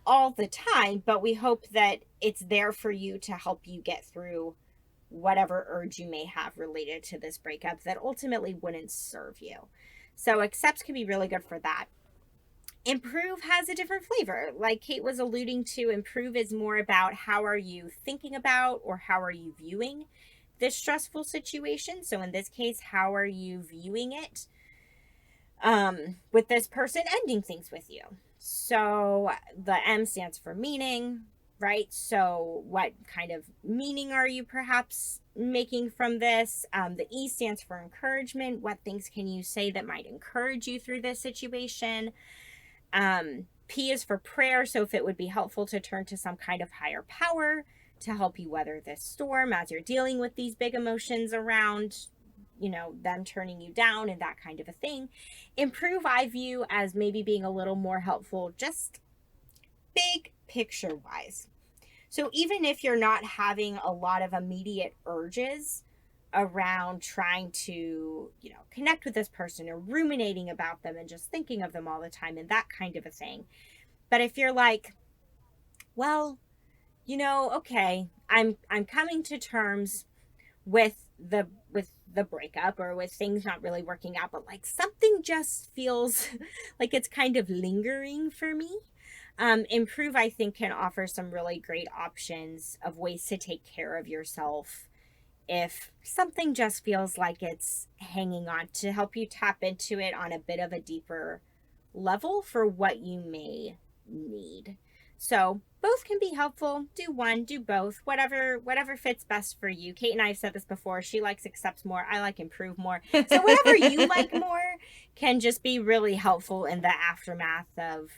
all the time, but we hope that it's there for you to help you get through whatever urge you may have related to this breakup that ultimately wouldn't serve you. So accepts can be really good for that. Improve has a different flavor. Like Kate was alluding to, improve is more about how are you thinking about or how are you viewing this stressful situation. So in this case, how are you viewing it? with this person ending things with you. So the M stands for meaning, right? So what kind of meaning are you perhaps making from this? The E stands for encouragement. What things can you say that might encourage you through this situation? P is for prayer. So if it would be helpful to turn to some kind of higher power to help you weather this storm as you're dealing with these big emotions around, them turning you down and that kind of a thing. Improve, I view as maybe being a little more helpful, just big picture wise. So even if you're not having a lot of immediate urges around trying to, connect with this person or ruminating about them and just thinking of them all the time and that kind of a thing. But if you're like, well, okay, I'm coming to terms with the breakup or with things not really working out, but like something just feels like it's kind of lingering for me. Improve, I think, can offer some really great options of ways to take care of yourself if something just feels like it's hanging on, to help you tap into it on a bit of a deeper level for what you may need. So both can be helpful. Do one, do both, whatever fits best for you. Kate and I have said this before. She likes accept more. I like improve more. So whatever you like more can just be really helpful in the aftermath of,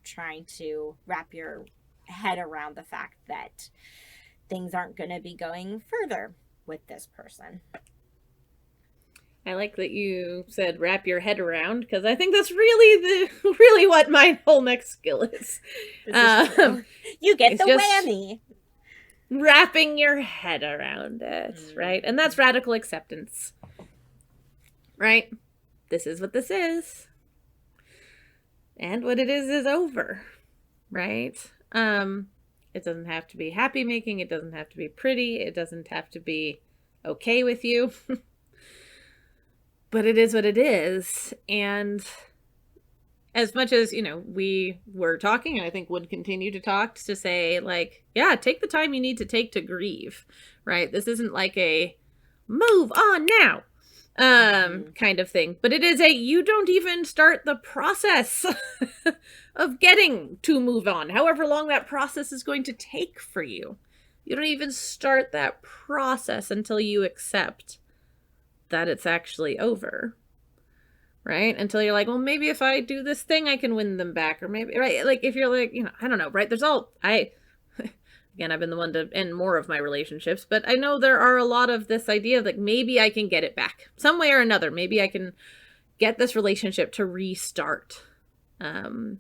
trying to wrap your head around the fact that things aren't going to be going further with this person. I like that you said wrap your head around, because I think that's really what my whole next skill is. You get the whammy. Wrapping your head around it, right? And that's radical acceptance, right? This is what this is. And what it is over, right? It doesn't have to be happy making. It doesn't have to be pretty. It doesn't have to be okay with you. But it is what it is. And as much as, we were talking, and I think would continue to talk, to say, like, yeah, take the time you need to take to grieve, right? This isn't like a move on now kind of thing. But it is you don't even start the process of getting to move on, however long that process is going to take for you. You don't even start that process until you accept that it's actually over, right? Until you're like, well, maybe if I do this thing, I can win them back. Or maybe, right? Like if you're like, I don't know, right? Again, I've been the one to end more of my relationships, but I know there are a lot of this idea of like, maybe I can get it back some way or another. Maybe I can get this relationship to restart. And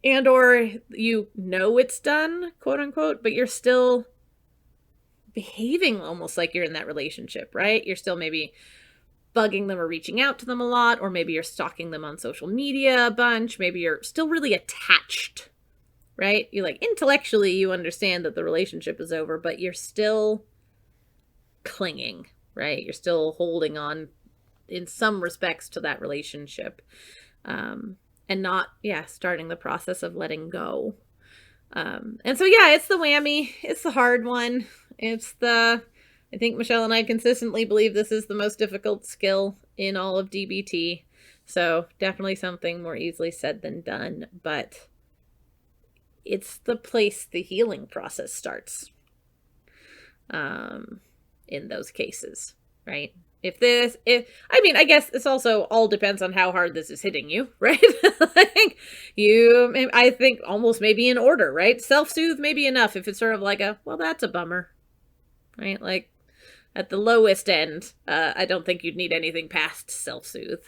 or it's done, quote unquote, but you're still behaving almost like you're in that relationship, right? You're still maybe bugging them or reaching out to them a lot, or maybe you're stalking them on social media a bunch. Maybe you're still really attached, right? You like intellectually, you understand that the relationship is over, but you're still clinging, right? You're still holding on in some respects to that relationship. And not, starting the process of letting go. And so, it's the whammy. It's the hard one. I think Michelle and I consistently believe this is the most difficult skill in all of DBT. So definitely something more easily said than done, but it's the place the healing process starts. In those cases, right? I guess this also all depends on how hard this is hitting you, right? I think almost maybe in order, right? Self-soothe may be enough if it's sort of like well, that's a bummer, right? Like at the lowest end, I don't think you'd need anything past self-soothe.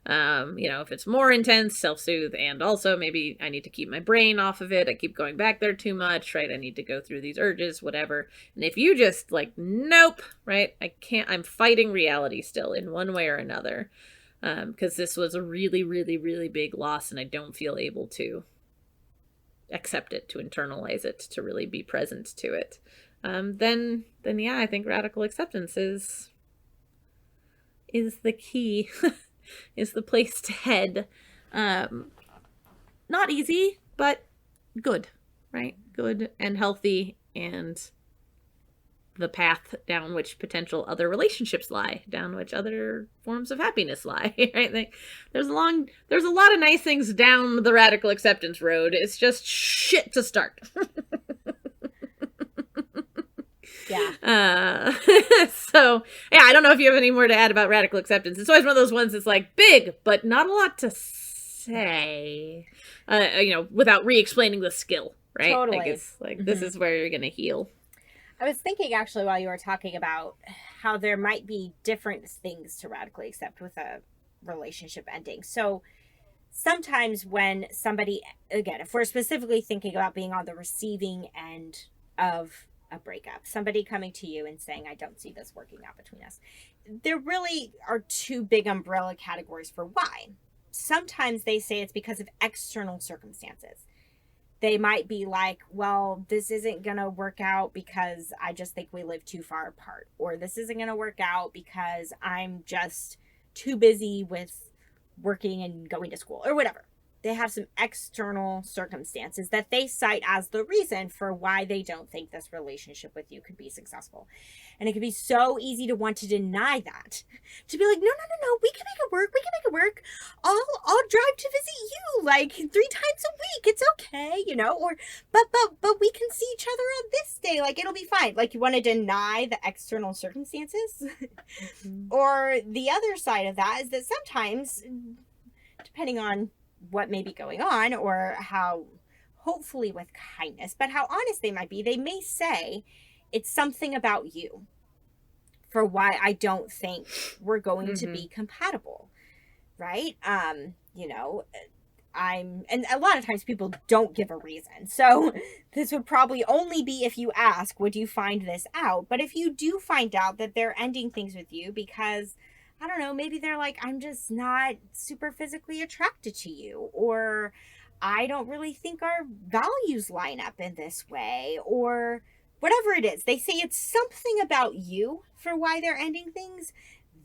If it's more intense, self-soothe, and also maybe I need to keep my brain off of it. I keep going back there too much, right? I need to go through these urges, whatever. And if you just like, nope, right? I can't, I'm fighting reality still in one way or another. Because this was a really, really, really big loss and I don't feel able to accept it, to internalize it, to really be present to it. Then I think radical acceptance is the key, is the place to head. Not easy, but good, right? Good and healthy and the path down which potential other relationships lie, down which other forms of happiness lie, right? There's a lot of nice things down the radical acceptance road. It's just shit to start. Yeah. So, yeah, I don't know if you have any more to add about radical acceptance. It's always one of those ones that's like big, but not a lot to say, without re-explaining the skill, right? Totally. Like, it's like, this is where you're going to heal. I was thinking actually while you were talking about how there might be different things to radically accept with a relationship ending. So sometimes when somebody, again, if we're specifically thinking about being on the receiving end of a breakup, somebody coming to you and saying, I don't see this working out between us, there really are two big umbrella categories for why. Sometimes they say it's because of external circumstances. They might be like, well, this isn't going to work out because I just think we live too far apart. Or this isn't going to work out because I'm just too busy with working and going to school or whatever. They have some external circumstances that they cite as the reason for why they don't think this relationship with you could be successful. And it can be so easy to want to deny that. To be like, no, we can make it work. We can make it work. I'll drive to visit you like 3 times a week. It's okay, or but we can see each other on this day. Like, it'll be fine. Like, you want to deny the external circumstances. Or the other side of that is that sometimes, depending on what may be going on, or how, hopefully with kindness, but how honest they might be, they may say it's something about you for why I don't think we're going to be compatible, right? And a lot of times people don't give a reason. So this would probably only be if you ask, would you find this out? But if you do find out that they're ending things with you because, I don't know, maybe they're like, I'm just not super physically attracted to you, or I don't really think our values line up in this way, or whatever it is. They say it's something about you for why they're ending things.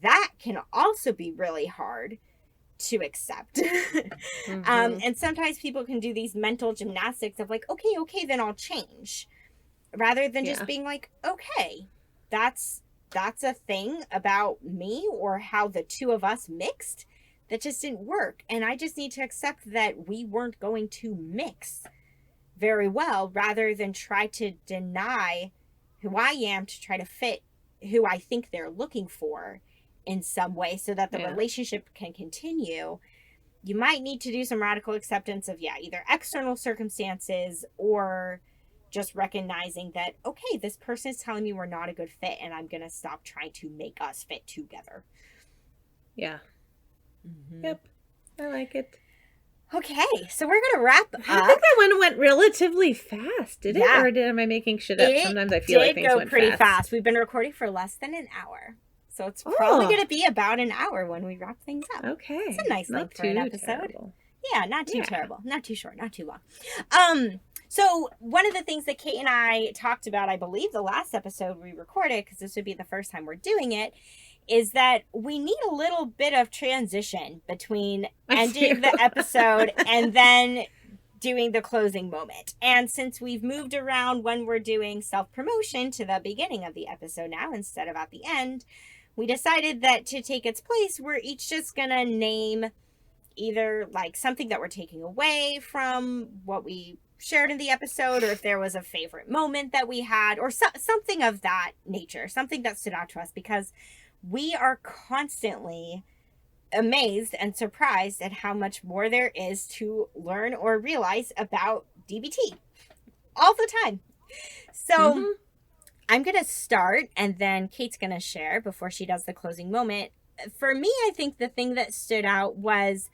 That can also be really hard to accept. And sometimes people can do these mental gymnastics of like, okay, then I'll change. Rather than just being like, okay, that's a thing about me or how the two of us mixed that just didn't work. And I just need to accept that we weren't going to mix very well, rather than try to deny who I am to try to fit who I think they're looking for in some way so that the relationship can continue. You might need to do some radical acceptance of, either external circumstances or just recognizing that, okay, this person is telling me we're not a good fit, and I'm going to stop trying to make us fit together. Yeah. Yep. I like it. Okay, so we're going to wrap up. I think that one went relatively fast, did it? Or am I making shit up? Sometimes I feel like things went pretty fast. We've been recording for less than an hour. So it's probably going to be about an hour when we wrap things up. Okay. It's a nice length for an episode. Terrible. Yeah, not too terrible. Not too short, not too long. So one of the things that Kate and I talked about, I believe the last episode we recorded, because this would be the first time we're doing it, is that we need a little bit of transition between ending the episode and then doing the closing moment. And since we've moved around when we're doing self-promotion to the beginning of the episode now instead of at the end, we decided that to take its place, we're each just going to name either like something that we're taking away from what we shared in the episode, or if there was a favorite moment that we had, or something of that nature, something that stood out to us, because we are constantly amazed and surprised at how much more there is to learn or realize about DBT all the time. So I'm going to start, and then Kate's going to share before she does the closing moment. For me, I think the thing that stood out was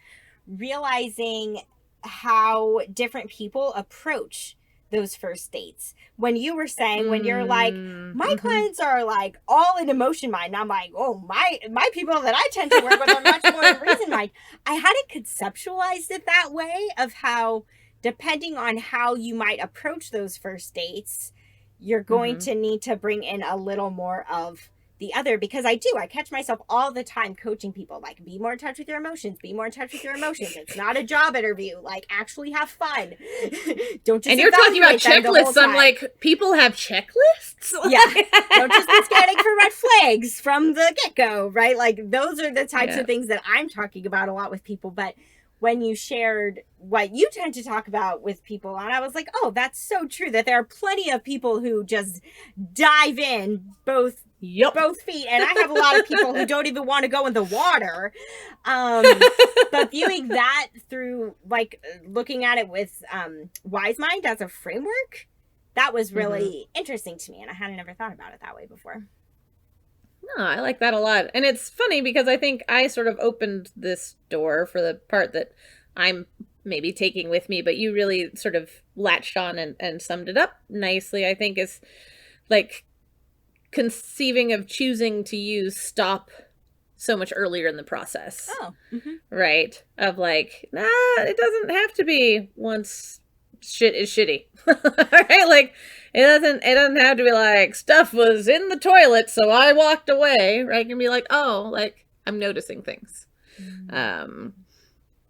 realizing how different people approach those first dates. When you were saying, when you're like, my clients are like all in emotion mind, and I'm like, oh, my people that I tend to work with are much more in reason mind. I hadn't conceptualized it that way, of how depending on how you might approach those first dates, you're going to need to bring in a little more of the other, because I catch myself all the time coaching people, like, be more in touch with your emotions, be more in touch with your emotions. It's not a job interview. Like, actually have fun. Don't just And you're talking about checklists. I'm like, people have checklists? Yeah. Don't just be scanning for red flags from the get-go, right? Like, those are the types of things that I'm talking about a lot with people. But when you shared what you tend to talk about with people, and I was like, oh, that's so true, that there are plenty of people who just dive in both feet, and I have a lot of people who don't even want to go in the water. But viewing that through, like, looking at it with Wise Mind as a framework, that was really interesting to me, and I hadn't ever thought about it that way before. No, I like that a lot. And it's funny because I think I sort of opened this door for the part that I'm maybe taking with me, but you really sort of latched on and summed it up nicely, I think, is like conceiving of choosing to use stop so much earlier in the process. Oh. Right? Of like, nah, it doesn't have to be once shit is shitty. Right? Like, it doesn't have to be like, stuff was in the toilet, so I walked away. Right? It can be like, oh, like, I'm noticing things.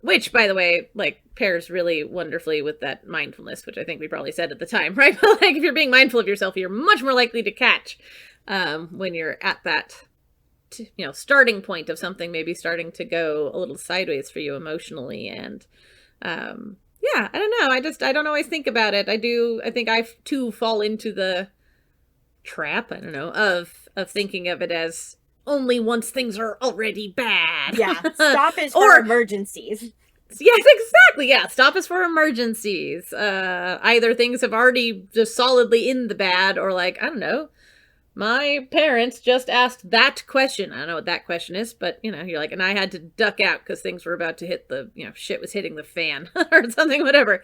Which, by the way, like, pairs really wonderfully with that mindfulness, which I think we probably said at the time, right? But like, if you're being mindful of yourself, you're much more likely to catch when you're at that, starting point of something maybe starting to go a little sideways for you emotionally. And yeah, I don't know. I don't always think about it. I think I too fall into the trap, I don't know, of thinking of it as only once things are already bad. Yeah, stop is for emergencies. Yes, exactly. Yeah, stop is for emergencies. Either things have already just solidly in the bad, or like, I don't know, my parents just asked that question. I don't know what that question is, but you're like, and I had to duck out because things were about to hit the, shit was hitting the fan or something, whatever.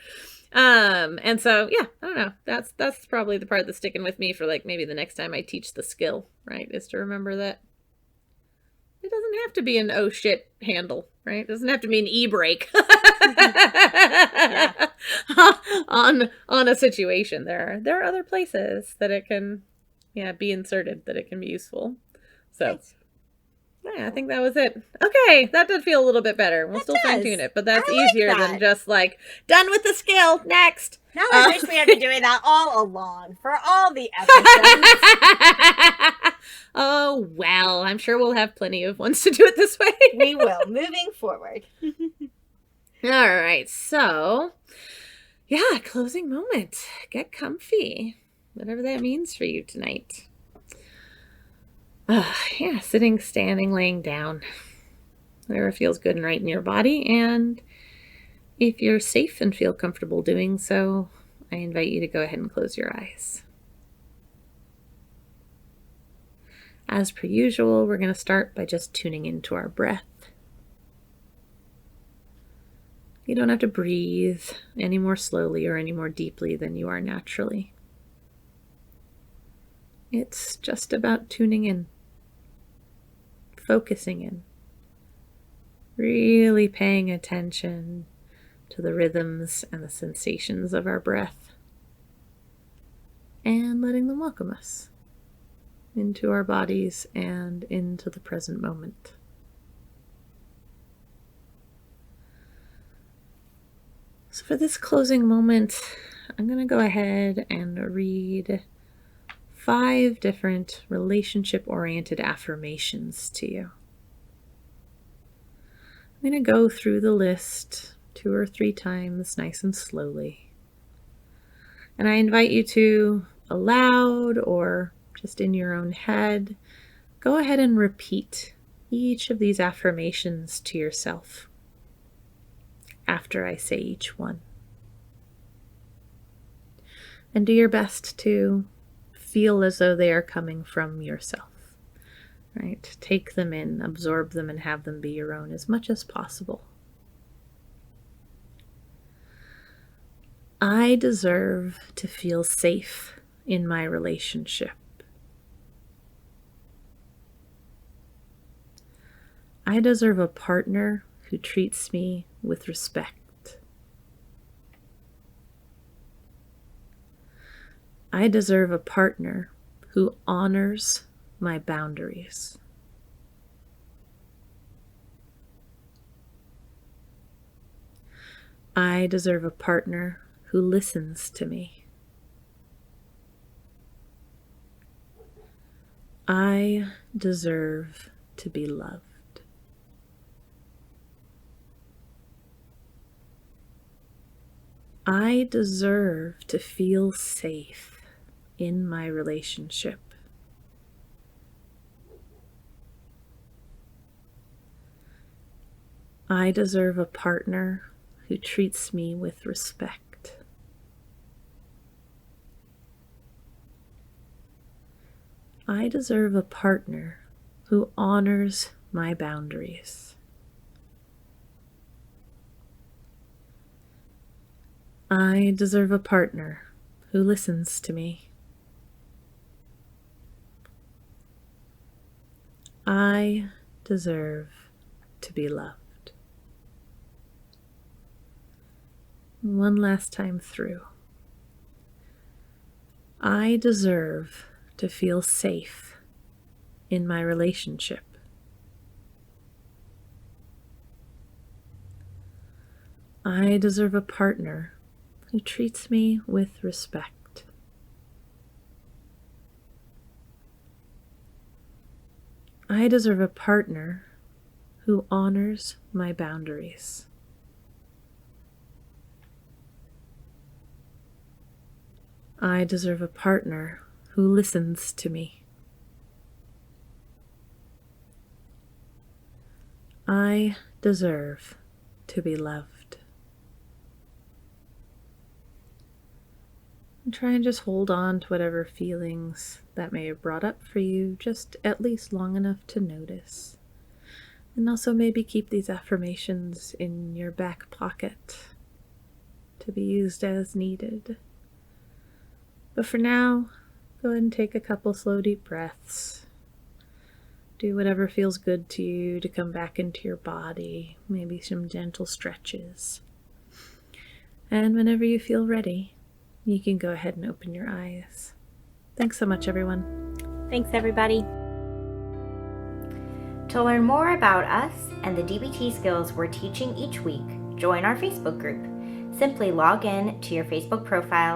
And so, yeah, I don't know. That's probably the part that's sticking with me for like maybe the next time I teach the skill, right? Is to remember that it doesn't have to be an oh shit handle, right? It doesn't have to be an e-brake on a situation. There are other places that it can be inserted, that it can be useful. So nice. Yeah, I think that was it. Okay, that did feel a little bit better. We'll still fine tune it, but that's easier than just like, done with the skill, next. Now I wish we had been doing that all along for all the episodes. Oh, well, I'm sure we'll have plenty of ones to do it this way. We will, moving forward. All right, so, yeah, closing moment. Get comfy. Whatever that means for you tonight. Yeah, sitting, standing, laying down. Whatever feels good and right in your body. And if you're safe and feel comfortable doing so, I invite you to go ahead and close your eyes. As per usual, we're going to start by just tuning into our breath. You don't have to breathe any more slowly or any more deeply than you are naturally. It's just about tuning in, focusing in, really paying attention to the rhythms and the sensations of our breath, and letting them welcome us into our bodies and into the present moment. So for this closing moment, I'm going to go ahead and read 5 different relationship-oriented affirmations to you. I'm going to go through the list 2 or 3 times, nice and slowly. And I invite you to, aloud or just in your own head, go ahead and repeat each of these affirmations to yourself after I say each one. And do your best to feel as though they are coming from yourself, right? Take them in, absorb them, and have them be your own as much as possible. I deserve to feel safe in my relationship. I deserve a partner who treats me with respect. I deserve a partner who honors my boundaries. I deserve a partner who listens to me. I deserve to be loved. I deserve to feel safe in my relationship. I deserve a partner who treats me with respect. I deserve a partner who honors my boundaries. I deserve a partner who listens to me. I deserve to be loved. One last time through. I deserve to feel safe in my relationship. I deserve a partner who treats me with respect. I deserve a partner who honors my boundaries. I deserve a partner who listens to me. I deserve to be loved. And try and just hold on to whatever feelings that may have brought up for you, just at least long enough to notice. And also maybe keep these affirmations in your back pocket to be used as needed. But for now, go ahead and take a couple slow, deep breaths. Do whatever feels good to you to come back into your body, maybe some gentle stretches. And whenever you feel ready, you can go ahead and open your eyes. Thanks so much, everyone. Thanks, everybody. To learn more about us and the Dbt skills we're teaching each week, join our Facebook group. Simply log in to your Facebook profile